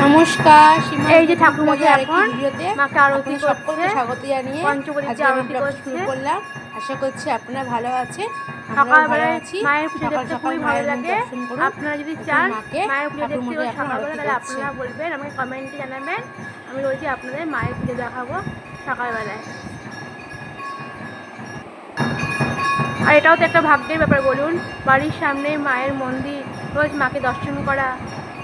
নমস্কার, এই যে ঠাকুরমশাই এখন ভিডিওতে মাকে আরতি সকলকে করছে, স্বাগত জানিয়ে পঞ্চপ্রদীপ আমি আরতি ব্লগটা শুরু করছে। করলাম। আশা করছি আপনারা ভালো আছেন, আমরাও ভালো সকালবেলায় আছি। মায়ের পুজো সকাল দেখতে সকাল খুবই ভালো মায়ের মুখ লাগে। দর্শন করুন। আপনারা যদি দেখুন চান মাকে মায়ের পুজো দেখতে ঠাকুরমশাই এখন সকালবেলা, আরতি তাহলে করছে। আপনারা বলবেন, আমাকে কমেন্টে জানাবেন। আমি রয়েছি আপনাদের মায়ের পুজো দেখাবো সকালবেলায়। আর এটাও তো একটা ভাগ্যের ব্যাপার বলুন, বাড়ির সামনে মায়ের মন্দির, রোজ মাকে দর্শন করা।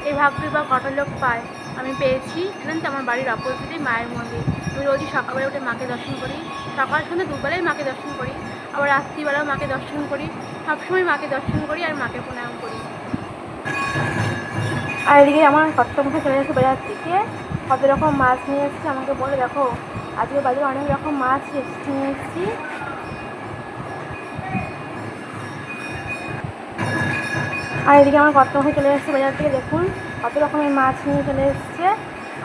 এই ভাগ্য বা কত লোক পায়, আমি পেয়েছি। জানেন তো, আমার বাড়ির অপোজিটে মায়ের মন্দির। আমি রোজই সকালবেলা উঠে মাকে দর্শন করি, সকাল সন্ধ্যে দুবেলাই মাকে দর্শন করি, আবার রাত্রিবেলাও মাকে দর্শন করি। সবসময় মাকে দর্শন করি আর মাকে প্রণাম করি। আর এদিকে আমার কর্তামশাই চলে এসেছে বাজার থেকে, কত রকম মাছ নিয়ে এসেছে। আমাকে বলে, দেখো আজকে বাজারে অনেক রকম মাছ নিয়ে এসেছি। আর এদিকে আমার কর্তামশাই চলে এসেছে বাজার থেকে, দেখুন কত রকমের মাছ নিয়ে চলে এসেছে।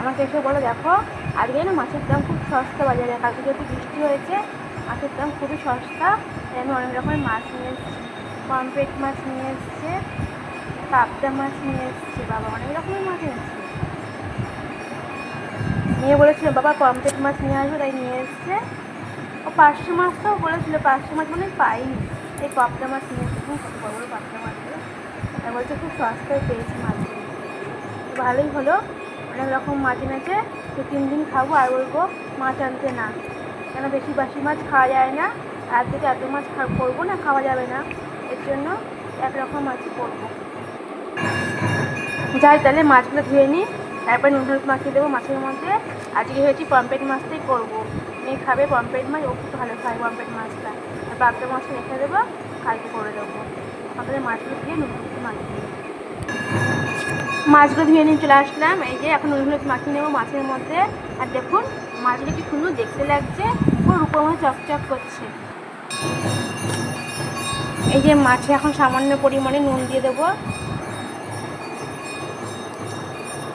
আমাকে এসে বলে, দেখো আজকে না মাছের দাম খুব সস্তা বাজারে, কালকে যেহেতু বৃষ্টি হয়েছে মাছের দাম খুবই সস্তা। আমি অনেক রকমের মাছ নিয়ে এসেছি, পমফ্রেট মাছ নিয়ে এসছে, পাবদা মাছ নিয়ে এসছে, বাবা অনেক রকমের মাছ এনেছে। নিয়ে বলেছিল বাবা পমফ্রেট মাছ নিয়ে আসবে, তাই নিয়ে এসছে। ও পার্শে মাছটাও বলেছিল, পার্শে মাছ মানে পাইনি, এই পাবদা মাছ নিয়ে এসেছে। কত বড় বড় পাবদা মাছগুলো, আর বলছে খুব সস্তায় পেয়েছি মাছগুলো। ভালোই হলো, অনেক রকম মাছ এনেছে। 2-3 দিন খাবো আর বলবো মাছ আনতে না, কেন বেশি বাসি মাছ খাওয়া যায় না। আর থেকে এত মাছ করবো না, খাওয়া যাবে না, এর জন্য একরকম মাছই করবো। যাই তাহলে মাছগুলো ধুয়ে নিই, তারপরে নুন হলুদ মাখিয়ে দেবো মাছের মধ্যে। আজকে হয়েছি পমফ্রেট মাছটাই করবো, মেয়ে খাবে পমফ্রেট মাছ, ও খুব ভালো খায় পমফ্রেট মাছটা। আর পাবদা মাছটা রেখে দেবো, কালকে করে দেবো। আমাদের মাছগুলো ধুয়ে নুন হলুদ মাখিয়ে দেবো। মাছগুলো ধুয়ে নিয়ে চলে আসলাম, এই যে এখন নুন হলুদ মাখিয়ে নেবো মাছের মধ্যে। আর দেখুন মাছগুলো কি সুন্দর দেখতে লাগছে, পুরো রূপোর মধ্যে চকচক করছে। এই যে মাছে এখন সামান্য পরিমাণে নুন দিয়ে দেবো,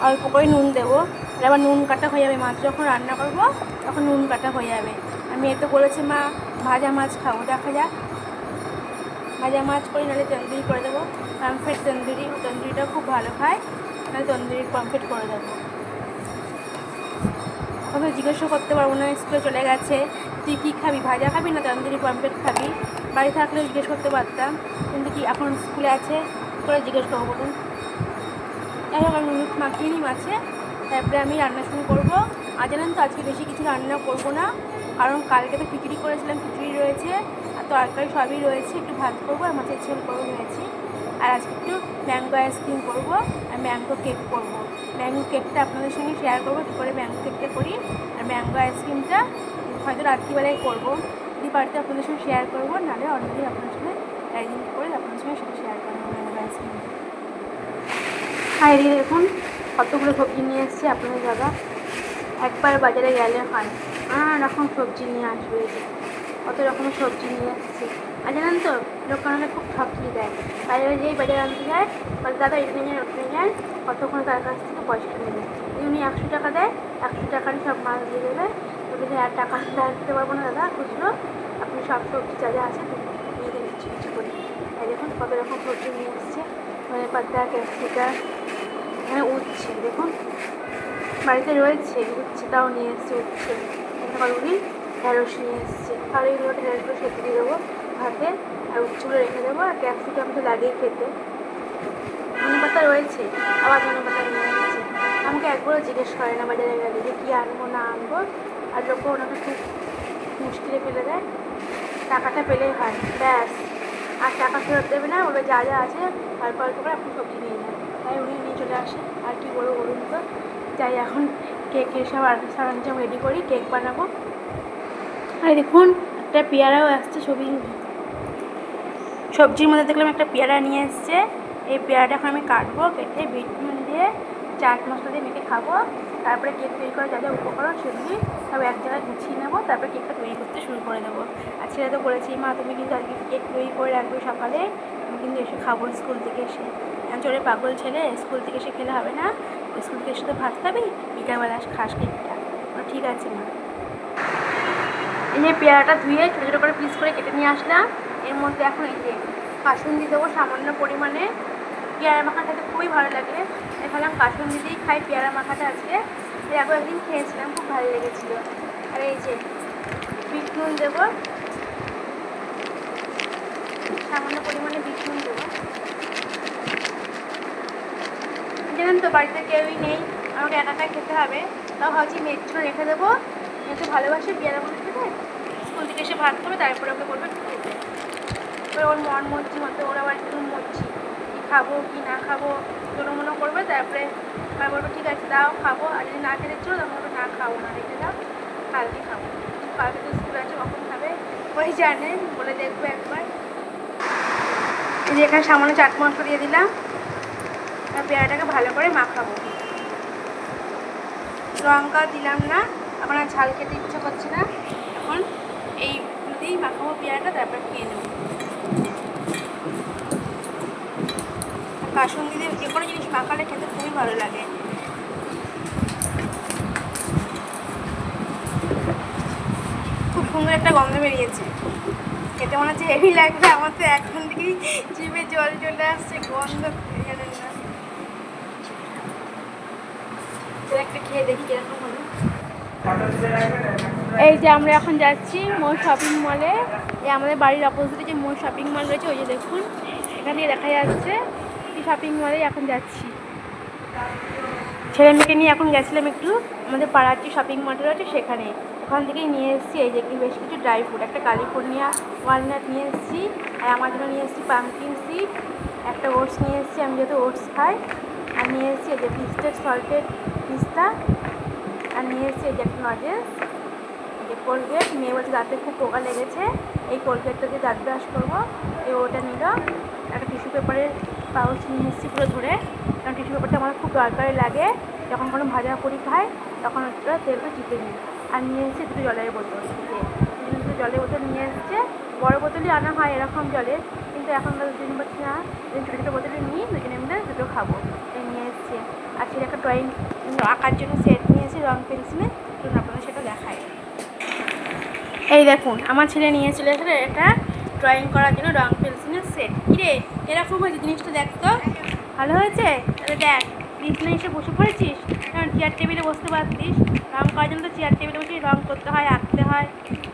অল্প করে নুন দেবো। আবার নুন কাটা হয়ে যাবে, মাছ যখন রান্না করবো তখন নুন কাটা হয়ে যাবে। আর মেয়ে তো বলেছে মা ভাজা মাছ খাবো, দেখা যাক ভাজা মাছ করি, নাহলে তন্দুরি করে দেবো। পমফ্রেট তন্দুরিটাও খুব ভালো খায়, নাহলে তন্দুরির পমফ্রেট করে দেবো। ওকে জিজ্ঞাসা করতে পারবো না, স্কুলে চলে গেছে, তুই কী খাবি, ভাজা খাবি না তন্দুরি পমফ্রেট খাবি। বাড়ি থাকলেও জিজ্ঞেস করতে পারতাম, কিন্তু কি এখন স্কুলে আছে, করে জিজ্ঞেস করবো বলুন। যাই হোক, আমি নুন মাখিয়ে নিই মাছে, তারপরে আমি রান্না শুরু করবো। আর জানেন তো আজকে বেশি কিছু রান্না করবো না, কারণ কালকে তো খিচুড়ি করেছিলাম, খিচুড়ি রয়েছে আর তরকারি সবই রয়েছে। একটু ভাত করবো আর মাছের ঝোল করবো ভেবেছি। আর আজকে একটু ম্যাঙ্গো আইসক্রিম করবো আর ম্যাঙ্গো কেক করবো। ম্যাঙ্গো কেকটা আপনাদের সঙ্গে শেয়ার করবো, কী করে ম্যাঙ্গো কেকটা করি। আর ম্যাঙ্গো আইসক্রিমটা হয়তো রাত্রিবেলায় করবো, যদি বাড়িতে আপনাদের সঙ্গে শেয়ার করবো, নাহলে অন্যদিন আপনার সঙ্গে একদিন করে আপনাদের সঙ্গে সেটা শেয়ার করবো ম্যাঙ্গো আইসক্রিমটা। আর এদিকে দেখুন কতগুলো সবজি নিয়ে এসেছে আপনাদের দাদা, একবার বাজারে গেলে হয়, নানা রকম সবজি নিয়ে আসবে। কত রকমের সবজি নিয়ে এসেছে। আর জানেন তো দোকানে খুব ঠকিয়ে দেয়, বাজারে যেই বাজারে আনতে যায় বলে দাদা এখানে যান ওখানে যান, কতক্ষণ তার কাছ থেকে পয়সাটা নেবে। উনি 100 টাকা দেয়, 100 টাকারই সব মাছ দিয়ে দেবে। বলে আর টাকা দিতে পারবো না দাদা, খুচরো, আপনি সব সবজি যা যা আছে নিয়ে দেবেন কিছু কিছু করে। আর দেখুন কত রকম সবজি নিয়ে এসেছে, ধনে পাতা, ক্যাপসিকাম, এখানে উচ্ছে দেখুন বাড়িতে রয়েছে, উচ্ছেটাও নিয়ে এসছে, উচ্ছে কতগুলি, ঢেঁড়স নিয়ে এসছে। আর এইগুলো ঢেঁড়সগুলো সেদ্ধ দিয়ে দেবো ভাতে, আর উচ্ছেগুলো রেখে দেবো। আর ক্যাপসিকাম তো লাগেই খেতে, ধনে পাতা রয়েছে, আবার ধনে পাতা নিয়ে এসছে। আমাকে একবারও জিজ্ঞেস করে না বাজারে গেলে যে কী আনবো না আনবো, আর লোক ওনাকে খুব মুশকিলে ফেলে দেয়। টাকাটা পেলেই হয় ব্যাস, আর টাকা ফেরত দেবে না, ওটা যা যা আছে অল্প অল্প করে আপনি সবজি নিয়ে যান। তাই উনি নিয়ে চলে আসে। আর কি বলবো বলুন তো, যাই এখন কেকের সব সরঞ্জাম রেডি করি, কেক বানাবো। আর দেখুন একটা পেয়ারাও আসছে, সবজির মধ্যে দেখলাম একটা পেয়ারা নিয়ে এসছে। এই পেয়ারাটা এখন আমি কাটবো, কেটে বিট নুন দিয়ে চাট মশলা দিয়ে মেখে খাবো। তারপরে কেক তৈরি করা যা যা উপকরণ সেগুলি সব এক জায়গায় গুছিয়ে নেবো, তারপরে কেকটা তৈরি করতে শুরু করে দেবো। আর ছেলে তো বলেছি মা তুমি কিন্তু আজকে কেক তৈরি করে রাখবে সকালে, আমি কিন্তু এসে খাবো স্কুল থেকে এসে। চলে পাগল ছেলে, স্কুল থেকে এসে খেলে হবে না, স্কুল থেকে এসে তো ভাত খাবি, বিকালবেলা খাস কেকটা। ঠিক আছে মা। এই যে পেয়ারাটা ধুয়ে ছোটো ছোটো করে পিস করে কেটে নিয়ে আসলাম। এর মধ্যে এখন এই যে কাসুন্দি দেবো সামান্য পরিমাণে, পেয়ারা মাখা খেতে খুবই ভালো লাগে। ভাবলাম কাসুন্দি দিয়েই খাই পেয়ারা মাখাটা আজকে। এর আগে একদিন খেয়েছিলাম, খুব ভালো লেগেছিলো। আর এই যে বিট নুন দেবো, সামান্য পরিমাণে বিট নুন দেবো। জানেন তো বাড়িতে কেউই নেই, আমাকে একা একাই খেতে হবে। তাও ভাবছি মেয়ের জন্য রেখে দেবো, মেয়ে তো ভালোবাসে পেয়ারা মাখা খেতে। স্কুল থেকে এসে ভাত খাবে, তারপরে ওকে বলবে খেতে। এবার ওর মন মর্জি মতো, ওরা আবার একটু মর্জি কী খাবো কি না খাবো কোনো মনে করবে। তারপরে আমার বলবে ঠিক আছে দাও খাবো, আর যদি না খেতে ছিল তখন বলবে না খাবো না, রেখে দাও, কালকে খাবো। কালকে তো স্কুল আছে, কখন খাবে ওই জানে, বলে দেখবো একবার। এই যে এখানে সামান্য চাট মশলা দিয়ে দিলাম, আর পেয়ারাটাকে ভালো করে মাখাবো। লঙ্কা দিলাম না, এখন আর ঝাল খেতে ইচ্ছা করছে না। এখন এই দিয়েই মাখাবো পেয়ারাটা, তারপর খেয়ে নেবো। কাসুন্দি দিয়ে যে কোনো জিনিস মাখালে খেতে খুবই ভালো লাগে। খুব সুন্দর একটা গন্ধ বেরিয়েছে, খেতে মনে হচ্ছে হেভি লাগবে। আমার তো এখন থেকেই জিভে জল চলে আসছে, গন্ধ জানেন না। একটা খেয়ে দেখি কিরকম হলো। এই যে আমরা এখন যাচ্ছি মোর শপিং মলে। এই আমাদের বাড়ির অপোজিটে যে মোর শপিং মল রয়েছে, ওই যে দেখুন এখান থেকে দেখা যাচ্ছে। এই শপিং মলে এখন যাচ্ছি, ছেলে মেয়েকে নিয়ে এখন গেছিলাম একটু আমাদের পাড়ার যে শপিং মল রয়েছে সেখানে। ওখান থেকেই নিয়ে এসেছি এই যে বেশ কিছু ড্রাই ফ্রুট, একটা ক্যালিফোর্নিয়া ওয়ালনাট নিয়ে এসেছি, আর আমার জন্য নিয়ে এসেছি পাম্পকিন সিড, একটা ওটস নিয়ে এসেছি, আমি যেহেতু ওটস খাই। আর নিয়ে এসেছি এই যে পিস্টেড সল্টেড পিস্তা, আর নিয়ে এসেছি এই যে একটা নজেলস, যে কোলগেট। মেয়ে বলছে দাঁতে খুব পোকা লেগেছে, এই কোলগেটটা দিয়ে দাঁত ব্রাশ করবো, এই ওটা নিল। একটা টিস্যু পেপারের পাউচ নিয়ে এসেছি পুরো ধরে, কারণ টিস্যু পেপারটা আমার খুব দরকারি লাগে যখন কোনো ভাজা পুরি খাই, তখন ওটা তেলটা চিপে নিই। আর নিয়ে এসেছি দুটো জলের বোতল, দুটো জলের বোতল নিয়ে এসেছে। বড় বোতলই আনা হয় এরকম জলের, কিন্তু এখন দুদিন পাচ্ছি না, ছোটো ছোটো বোতলে নিই, দুজনে মিলে দুটো খাবো, এই নিয়ে এসেছি। আর সেটা একটা ড্রয়িং আঁকার জন্য সেট নিয়ে এসেছি, রং পেন্সিলে, চলুন আপনাদের সেটা দেখায়। এই দেখুন আমার ছেলে নিয়ে চলে এসে এটা ড্রয়িং করার জন্য রং পেন্সিলের সেট। কিরে এরকম হয়েছে জিনিসটা, দেখ তো ভালো হয়েছে? তাহলে দেখ, বিছানায় এসে বসে পড়েছিস, কারণ চেয়ার টেবিলে বসতে পারতিস। রং করার জন্য তো চেয়ার টেবিলে বসে রং করতে হয়, আঁকতে হয়।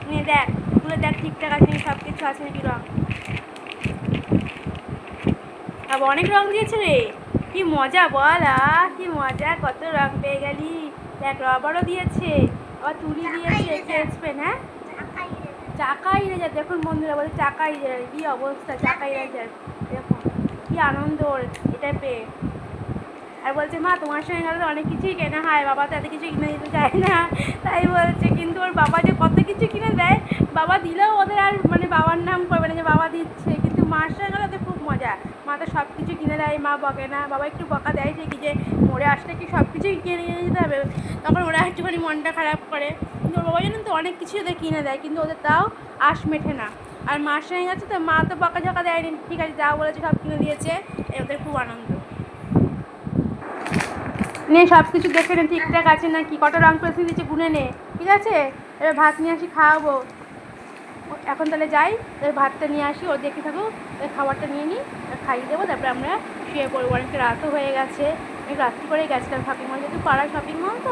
নিয়ে দেখ, তুলে দেখ ঠিকঠাক আছে নাকি, সব কিছু আছে নাকি রং। আবার অনেক রং দিয়েছে রে, কি মজা বল। কি মজা, কত রং পেয়ে গেলি। দেখ রবারও দিয়েছে, আবার তুলি দিয়েছে, স্কেচ পেন। হ্যাঁ চাকা ইরেজার, দেখুন বন্ধুরা বলে চাকা ইরেজার, কী অবস্থা চাকা ইরেজার, দেখুন কী আনন্দ ওর এটা পেয়ে। আর বলছে মা তোমার সঙ্গে গেলে তো অনেক কিছুই কেনা হয়, বাবা তো এত কিছু কিনে দিতে চায় না, তাই বলছে। কিন্তু ওর বাবা যে কত কিছু কিনে দেয়, বাবা দিলেও ওদের আর মানে বাবার নাম করবে না যে বাবা দিচ্ছে, কিন্তু মার সঙ্গে গেলে ওদের খুব মজা। মা তো সব কিছু কিনে দেয়, মা বকে না, বাবা একটু বকা দেয় যে কি যে মোড়ে আসলে কি সব কিছুই কিনে নিয়ে যেতে হবে, তখন ওরা একটুখানি মনটা খারাপ করে। কিন্তু ওর বাবা জানেন তো অনেক কিছুই ওদের কিনে দেয়, কিন্তু ওদের তাও আশ মেঠে না। আর মার সঙ্গে গেছে তো মা তো বকা ঝকা দেয়নি, ঠিক আছে যা বলেছে সব কিনে দিয়েছে, ওদের খুব আনন্দ নিয়ে। সব কিছু দেখে নে ঠিকঠাক আছে না কি, কত রং পেন্সিল দিয়েছে গুনে নে, ঠিক আছে? এবার ভাত নিয়ে আসি খাওয়াবো। এখন তাহলে যাই, ভাতটা নিয়ে আসি, ও দেখে থাকুক, খাবারটা নিয়ে নিই, খাইয়ে দেবো, তারপরে আমরা শুয়ে পড়বো। অনেকটা রাতও হয়ে গেছে, অনেক রাত্রি করেই গেছিলাম শপিং মল, যেহেতু পাড়ার শপিং মল তো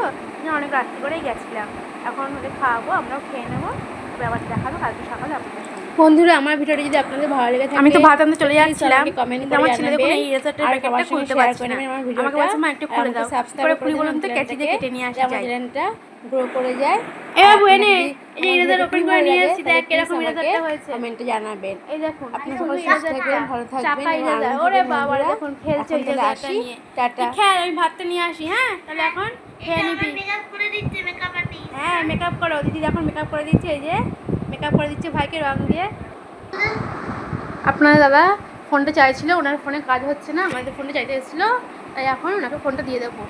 অনেক রাত্রি করেই গেছিলাম। এখন ওদের খাওয়াবো, আমরাও খেয়ে নেবো, তারপরে আবার দেখাবো কালকে সকালে আপনাদের সঙ্গে। বন্ধুরা আমার ভিডিওটা যদি আপনাদের ভালো লেগে থাকে, আমি তো ভাত আনতে চলে যাচ্ছিলাম, কিন্তু আমার ছেলে দেখুন এই রেজাল্টের প্যাকেটটা খুলতে পারছে না, আমাকে বলছে মা একটু খুলে দাও, করে খুলে বলুন তো কেচি দিয়ে কেটে নিয়ে আসি, আমার চ্যানেলটা গ্রো করে যায়। বাবু এনে এই রেজাল্ট ওপেন করে নিয়ে এসেছি, দেখ কিরকম রেজাল্টটা হয়েছে, কমেন্টে জানাবেন। এই দেখুন আপনি সবাই সুস্থ থাকবেন, ভালো থাকবেন। ওরে বাবা দেখুন খেলছে এই রেজাল্টটা নিয়ে। টাটা, খেল, আমি ভাতটা নিয়ে আসি। হ্যাঁ তাহলে এখন খেয়ে নিবি। হ্যাঁ মেকআপ করো, দিদি এখন মেকআপ করে দিচ্ছে, এই যে মেকআপ করে দিচ্ছে ভাইকে রং দিয়ে। আপনার দাদা ফোনটা চাইছিল, ওনার ফোনে কাজ হচ্ছে না, আমাদের ফোনটা চাইতে এসেছিলো, তাই এখন ওনাকে ফোনটা দিয়ে দেবো।